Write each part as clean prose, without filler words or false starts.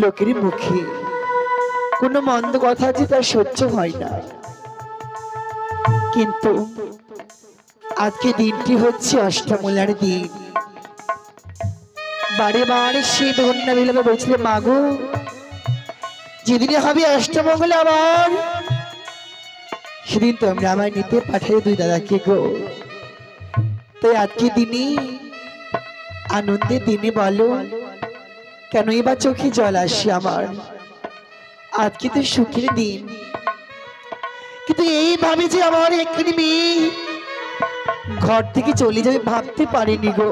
লোকের মুখে কোনো মন্দ কথা যে তার সহ্য হয় না, কিন্তু আজকে দিনটি হচ্ছে অষ্টমূলার দিন। বারে বারে সেই ধন্যা বিলাপে বলছিল, মাগো যেদিনে হবে অষ্টমঙ্গলা আবার সেদিন তোমরা আমায় নিতে পাঠাই দুই দাদাকে গো। তাই আজকে দিনে আনন্দের দিনে বলো কেন এবার চোখে জল আসে আমার? আজকে তো সুখের দিন, কিন্তু এইভাবে যে আমার একটি মেয়ে ঘর থেকে চলে যাবে ভাবতে পারিনি গো।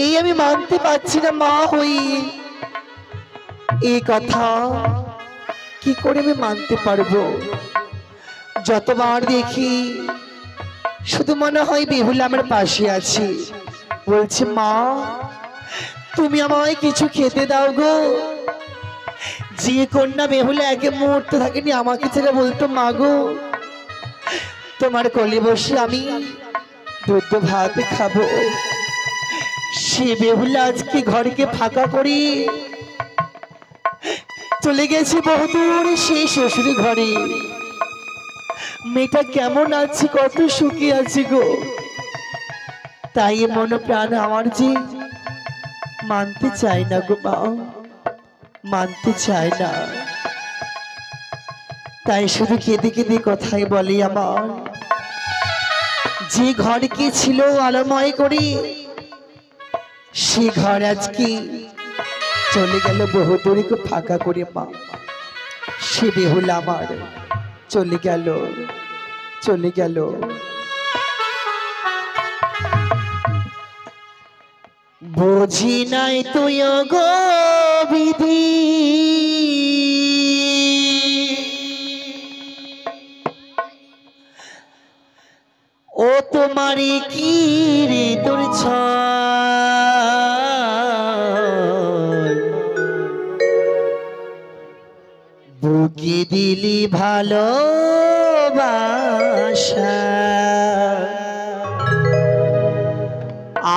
এই আমি মানতে পারছি না মা হই, এই কথা কি করে আমি মানতে পারবো? যতবার দেখি শুধু মনে হয় বেহুলা আমার পাশে আছে, বলছে মা তুমি আমায় কিছু খেতে দাও গো। যে কন্যা বেহুলা একে মুহূর্ত থাকেনি আমাকে ছেড়ে বলতো মা গো তোমার কোলে বসে আমি দুধ ভাত খাবো, সে বেহুলা আজকে ঘরকে ফাঁকা করি চলে গেছে বহুদূর সেই শ্বশুর ঘরে। মেয়েটা কেমন আছে, কত সুখী আছে গো। তাই মন প্রাণ আমার যে মানতে চায় না গো মা, মানতে চায় না। তাই শুধু কেঁদে কেঁদে কথাই বলে আমার, যে ঘর কি ছিল আলোময় করি সে ঘর আজকে চলে গেল বহুদূরে ফাঁকা করে মা। সে বেহুলা আমার চলে গেল, চলে গেল। বুঝি নাই তুই গো বিধি, ও তোমারি কি রে তোর বুকে দিলি ভালোবাসা,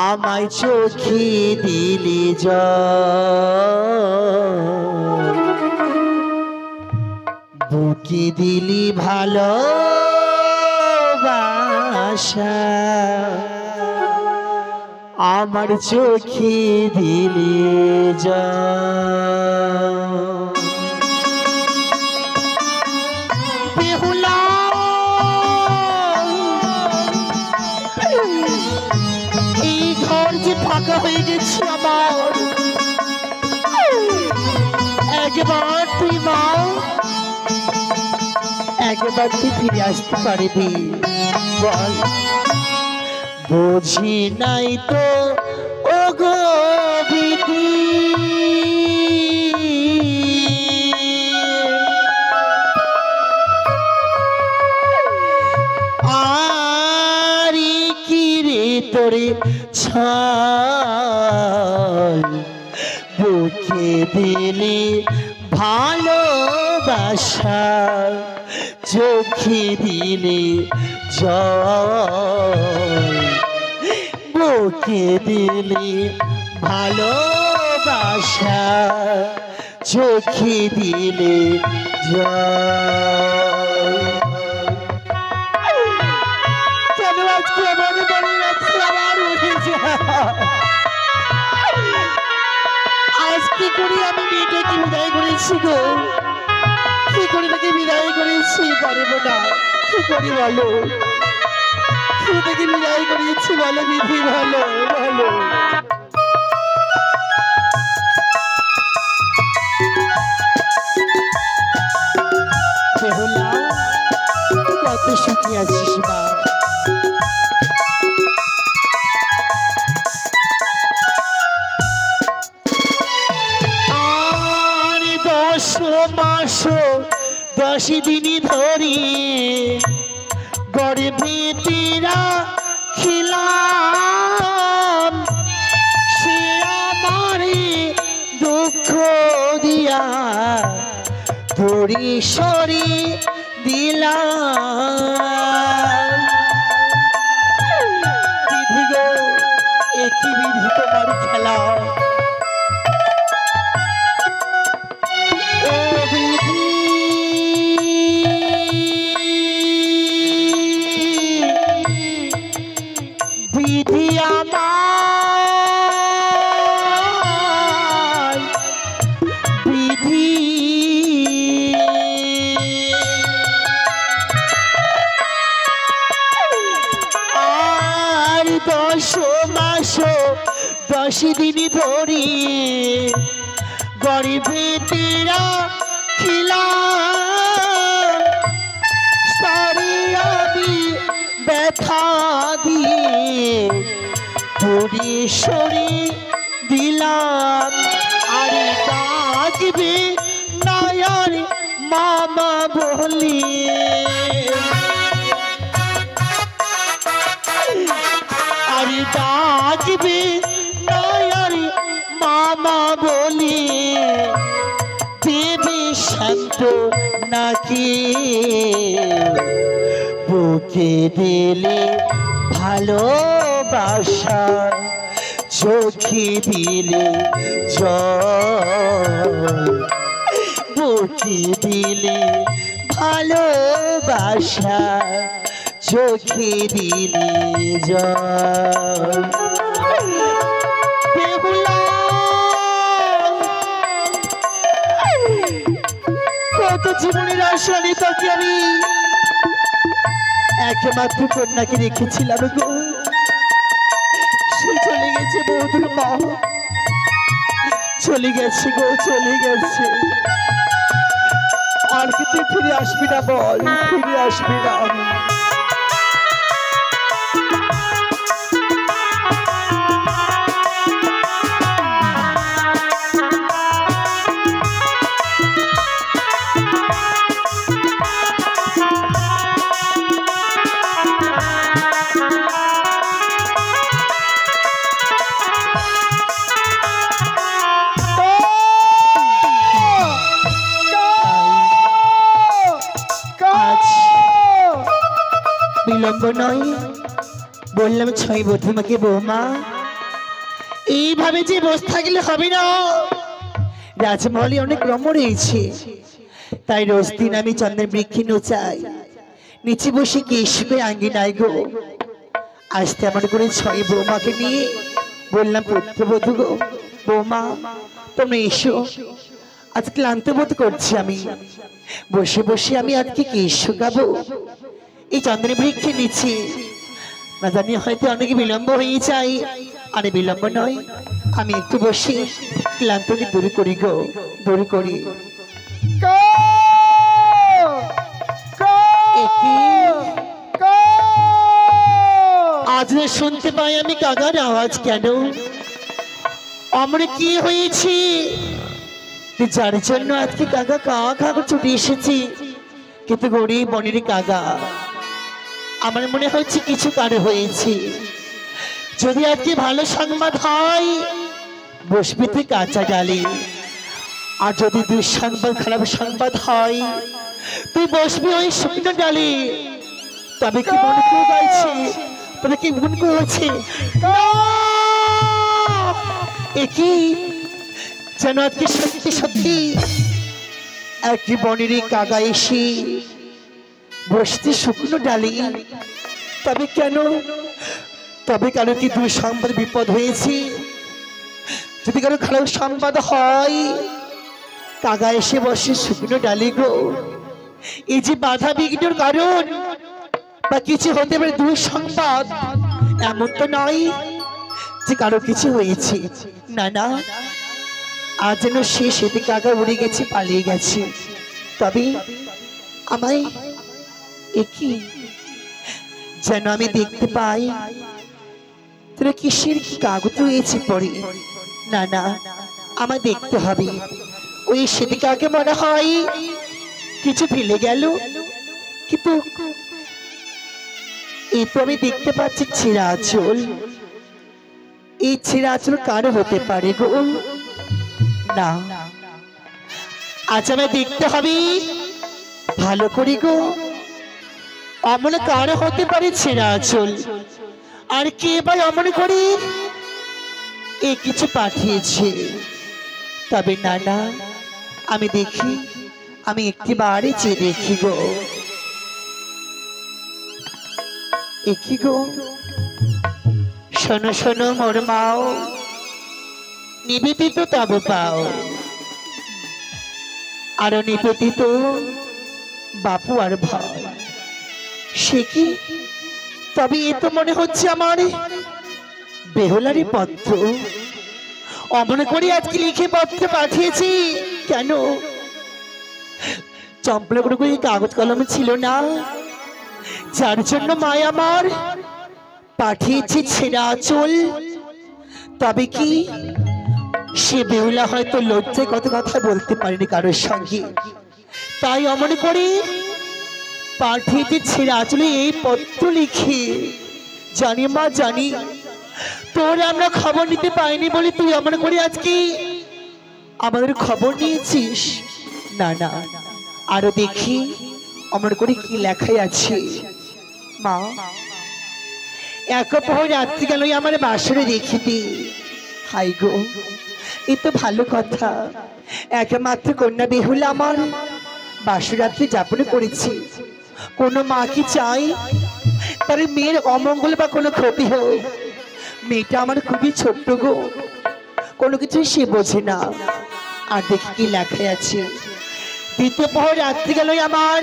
আমায় চোখে দিলি জল, বুকে দিলি ভালোবাসা, আমার চোখে দিলি জল। এই ঘর যে ফাঁকা হয়ে গেছে আমার, একবার তুই মা একবার তুই ফিরে আসতে পারবি বল? বুঝি নাই তো ও গো বিধি, আরি কি রে তোরে ছাল, বুকে দিলি ভালোবাসা, চোখে দিলি জল, বুকে দিলি ভালোবাসা, চোখে দিলি জল। কেন আজকে মনে মনে রাখছি আমার উঠেছে? আজ কি করি আমি মেয়েটাকে বিদায় করেছি গো, কি করে তাকে বিদায় করেছি পারবো না, কি করি বলো? কি তাকে বিদায় করেছি বলো বিধি, ভালো ভালো। বেহুলা কত সুখী আছিস মা, আর 10 মাস 10 দিন ধরে গর্ভে তেরা খিলাম, সে আমারে দুঃখ দিয়া ধরি সরি দিলাম। বিধি গো একই বিধি তোমার খেলা, 10 दिन धरी गरीबी तेरा खिला सारी आदि व्यथा दिए पूरी शरी दिलाम अरे डाकबे नायार मामा बोलिए अरे डाकबे नायार मामा बोलिए देवी शांत नाकी बुके दिले ভালোবাসা চোখে দিলে জল বুকে দিলে ভালোবাসা চোখে দিলে জল বেহুলা কত জীবনের আশা নিয়ে তোকে আমি একমাত্র কন্যাকে রেখেছিলাম গো সে চলে গেছে বৌদুর মা চলে গেছে গো চলে গেছে আর কি তুই ফিরে আসবি না বল ফিরে আসবি না বিলম্ব নয় বললাম ছয় বধুমাকে বৌমা এইভাবে যে বসে থাকলে হবে না রাজমহলে অনেক রম্য রয়েছে তাই রোজ দিন আমি চন্দ্রের বৃক্ষে নোচাই নিচে বসে কেশকে আঙ্গিনায় গো আসতে আমার করে ছয় বৌমাকে নিয়ে বললাম পুত্রবধূ গো বৌমা তোমরা এসো আজ ক্লান্ত বোধ করছি আমি বসে বসে আমি আজকে কেশ গাবো এই চন্দ্রের বৃক্ষে নিচে না জানি হয়তো অনেক বিলম্ব হয়ে যায় আরে বিলম্ব নয় আমি একটু বসে ক্লান্তকে দূর করি গো দূর করি আজ শুনতে পাই আমি কাকার আওয়াজ কেন আমরা কি হয়েছে যার জন্য আজকে কাকা কাকা ছুটে এসেছি কিন্তু গরিব বনের কাকা আমার মনে হচ্ছে কিছু কার হয়েছে যদি আজকে ভালো সংবাদ হয় বসবি তুই কাঁচা ডালে আর যদি দুঃসংবাদ খারাপ সংবাদ হয় তুই বসবি ওই শুকনো ডালে তবে কি মনে করে গাইছে তবে কি মন করেছে একই যেন আজকে সত্যি সত্যি একই বনের কাকা এসে বসতে শুকনো ডালি তবে কেন কি দুই সংবাদ বিপদ হয়েছে যদি কারো খারাপ সংবাদ হয় কাকা এসে বসে শুকনো ডালি গো এই যে বাধা বিঘ্নের কারণ বা কিছু হতে পারে দুই সংবাদ এমন তো নয় যে কারো কিছু হয়েছে না না আজ যেন সে সেতে কাকা উড়ে গেছে পালিয়ে গেছে তবে আমায় একই যেন আমি দেখতে পাই তোরা কিসের কি কাগজ রয়েছে পরে না না আমার দেখতে হবে ওই সেতে কাকে মনে হয় কিছু ফেলে গেল কিন্তু এই তো আমি দেখতে পাচ্ছি ছেঁড়া আঁচল এই ছেঁড়া আঁচল কারো হতে পারে গো না আজ আমায় দেখতে হবে ভালো করে গো অমন কারো হতে পারে ছেঁড়া আঁচল আর কে ভাই অমন করে এ কিছু পাঠিয়েছে তবে না না আমি দেখি আমি একটিবারে চেয়ে দেখি গো একই গো শোনো শোনো মোর মাও নিবেদিত তব পাও আর নিবেদিত বাপু আর ভাই সে কি তবে এ তো মনে হচ্ছে আমার বেহুলারি পত্র অমন করে আজকে লিখে পত্র পাঠিয়েছি কেন? চম্পলা করে কাগজ কলমে ছিল না, যার জন্য মায়া আমার পাঠিয়েছে ছেঁড়া আঁচল। তবে কি সে বেহুলা হয়তো লজ্জায় কত কথা বলতে পারেনি কারোর সঙ্গে, তাই অমন করে পাঠিয়েছে ছেঁড়া আঁচলে এই পত্র লিখে। জানি মা জানি, তোর আমরা খবর নিতে পাইনি বলে তুই অমন করে আজকে আমাদের খবর নিয়েছিস। না না, আরো দেখি অমন করে কি লেখাই আছে। মা, এক প্রহর রাত্রি গেল আমার বাসরে দেখিতে। হাই গো, এ তো ভালো কথা, একমাত্র কন্যা বেহুলা আমার বাসরাত্রি যাপন করেছি। কোনো মা কি চাই তার মেয়ের অমঙ্গল বা কোনো ক্ষতি হোক? মেয়েটা আমার খুবই ছোট্ট গো, কোনো কিছু সে বোঝে না। আর দেখি কি লেখায় আছে। দ্বিতীয় প্রহর রাত্রি গেল আমার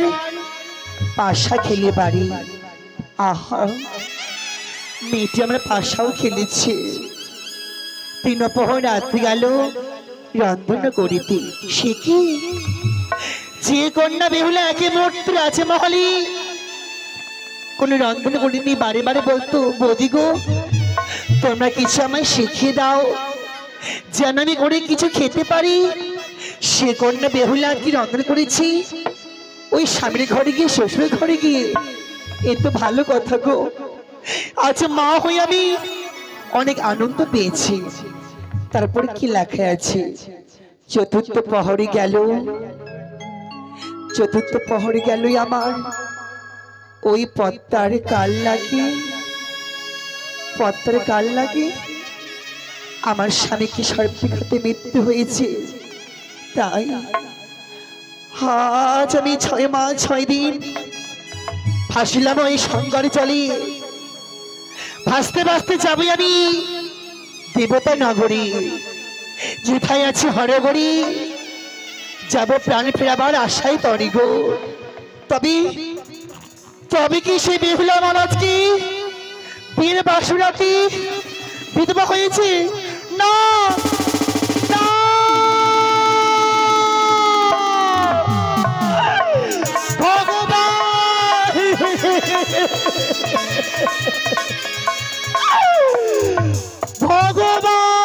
পাশা খেলে বাড়ি। আহা, মেয়েটি আমরা পাশাও খেলেছে। তিন প্রহর রাত্রি গেল রন্ধন করিতে। সে কি, যে কন্যা বেহুলা একে মাত্র আছে মহলি, কোন রন্ধন করিনি, বারে বারে বলতো বৌদি গো তোমরা কিছু আমায় শিখিয়ে দাও যেন আমি করে কিছু খেতে পারি। সে কন্যা বেহুলা কি রন্ধন করেছি ওই স্বামীর ঘরে গিয়ে, শ্বশুরের ঘরে গিয়ে। এ তো ভালো কথা গো। আচ্ছা, মা হয়ে আমি অনেক আনন্দ পেয়েছি। তারপরে কি লেখা আছে? চতুর্থ প্রহরে গেল, চতুর্থ প্রহরে গেল আমার ওই পদ্মার কাল লাগে, পদ্মার কাল লাগে আমার স্বামীকে সর্বঘাতে মৃত্যু হয়েছে। তাই আজ আমি 6 মাস 6 দিন ভাসিলাম ওই সংঘরে চলে। ভাসতে ভাসতে যাবো আমি দেবতা নগরী, যেথায় আছে হরগরি, যাব প্রাণ ফেরাবার আশায় তরি গো। তবে তবে কি সে বেহুলা মহারাজ কি বিয়ের বাসুরাতি বিধবা হয়েছে? না না, ভগবান ভগবান,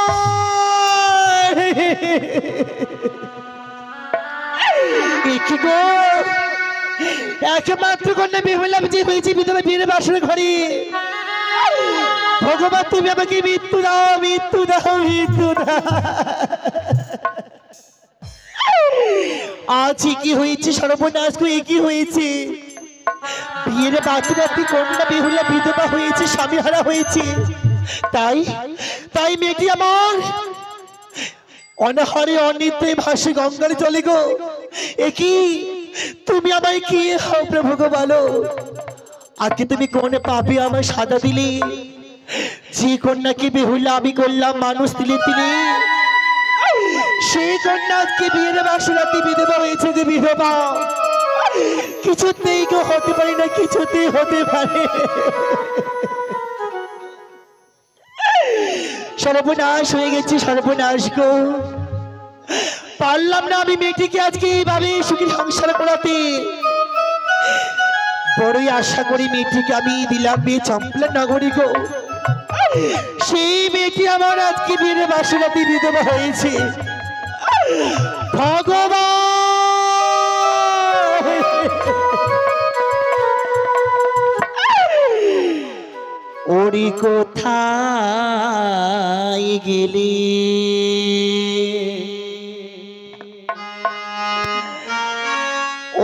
কি গো, একমাত্র কন্যা বেহুলা যে হয়েছে বিধবা বিয়ের বাসুর ঘরে। ভগবান তুমি আমাকে মৃত্যু দাও, মৃত্যু দাও, মৃত্যু দাও। আজ কি হয়েছে সর্বনাশ, কি হয়েছে? বিয়ের বাসুরাতি কন্যা বেহুলা বিধবা হয়েছে, স্বামী হারা হয়েছে। তাই তাই মেয়েটি আমার অনাহারে অনিদ্রে ভাসে গঙ্গারে চলে গো। একই তুমি আমায় কি হও প্রভু গো বলো? আজকে তুমি কোন পাপে আমায় সাজা দিলে? যে কন্যাকে বেহুলা আমি করলাম মানুষ দিলে তিনি, সেই কন্যা আজকে বিয়ের বাসরাতে বিধবা হয়েছে। যে বিধবা কিছুতেই কেউ হতে পারে না, কিছুতেই হতে পারে। সর্বনাশ হয়ে গেছে, সর্বনাশ গো। পারলাম না আমি মেয়েটিকে আজকে এইভাবে সুখী সংসার করাতে। বড়ই আশা করি মেয়েটিকে আমি দিলাম বিয়ে চম্পলা নগরী গো। সেই মেয়েটি আমার আজকে বিয়ের বাসরাতে বিধবা হয়েছে। ভগবান, ওরি কোথায় গেলি?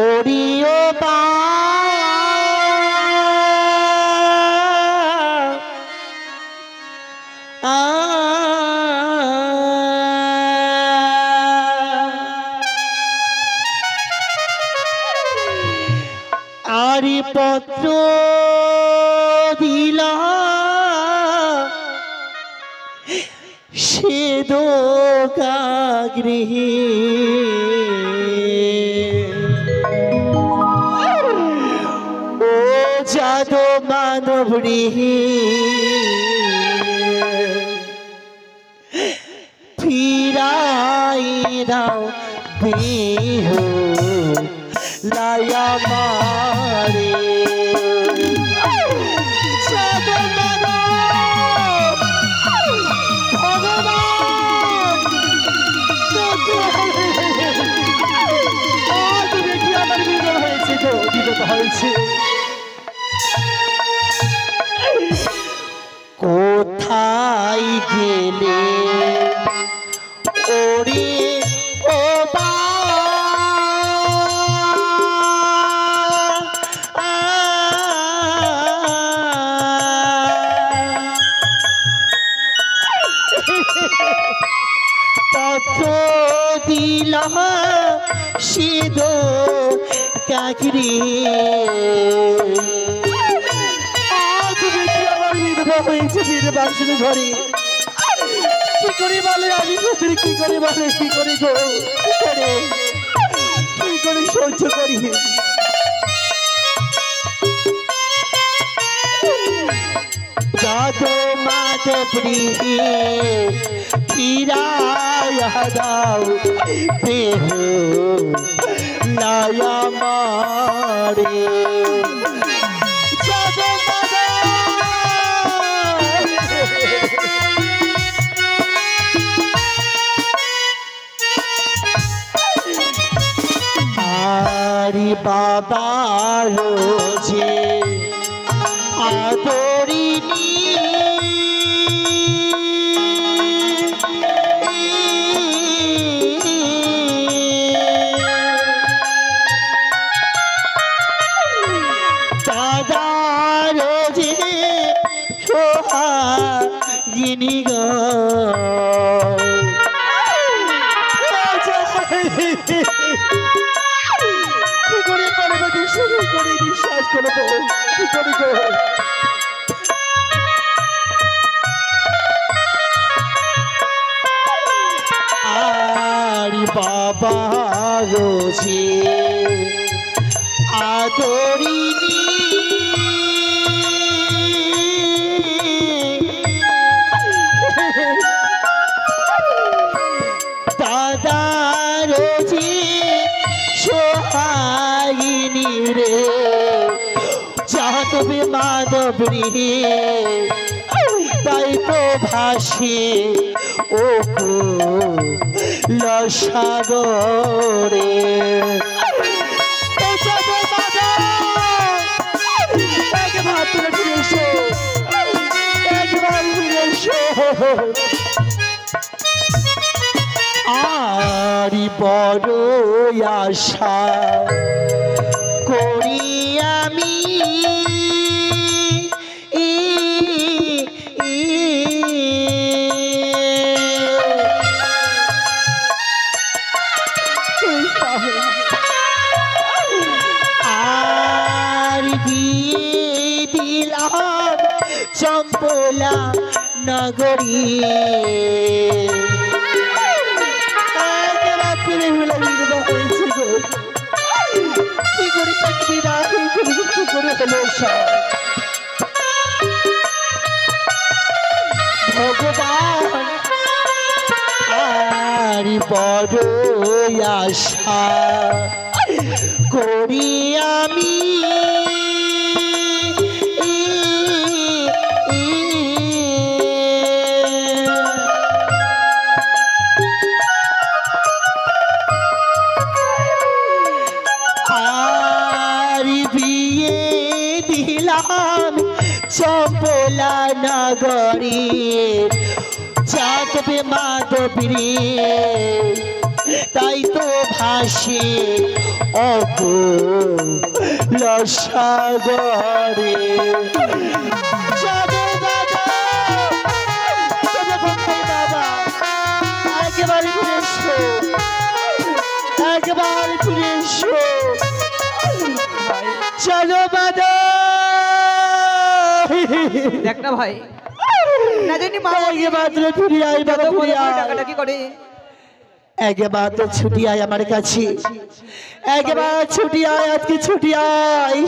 ওরিও বা আরি পত্র দিলা সে দোকাগৃহে, ও যাদ মানব রে ফিরাই দাও বিহু লায়া মারে কোথায় গেলে ওরে ও বা পত্র দিলা সিদো কাকরি হয়েছে ফিরে বাসুর ঘরে কি করে বলে আমি পুত্রী কি করে বলে কি করে গো কি করে সহ্য করি যাদো মাধবী ফিরায়া দাও দেহ লায়া মারে বাবা রোজে আদরিনি দাদা রোজে সোহাগিনী গো বিশ্বাস করবো কি করি গো আর বাবা রোজে আদরিনি দাদা রোজে সোহাগিনী রে যাদবে মাধবী তাই তো ভাসে ও লসাগরে আরি বড় আশা করি আমি আর দিয়ে দিলাম চম্পলা নগরী কি করে থাকবি না কি করে হলো ভগবান আর বড় আশা করি আমি চম্পলা নগরীর যাদবে মাধবী তাই তো ভাসে অকুল সাগরে একেবারে ফিরে এসো একেবারে ফিরে এসো চলো বাদা দেখ না ভাই না জানি মা মাত্র ফিরে আই বাবা ফিরে আই টাকাটা কি করে একবার তো ছুটি আয় আমার কাছে একবার ছুটি আয় আজকে ছুটি আয়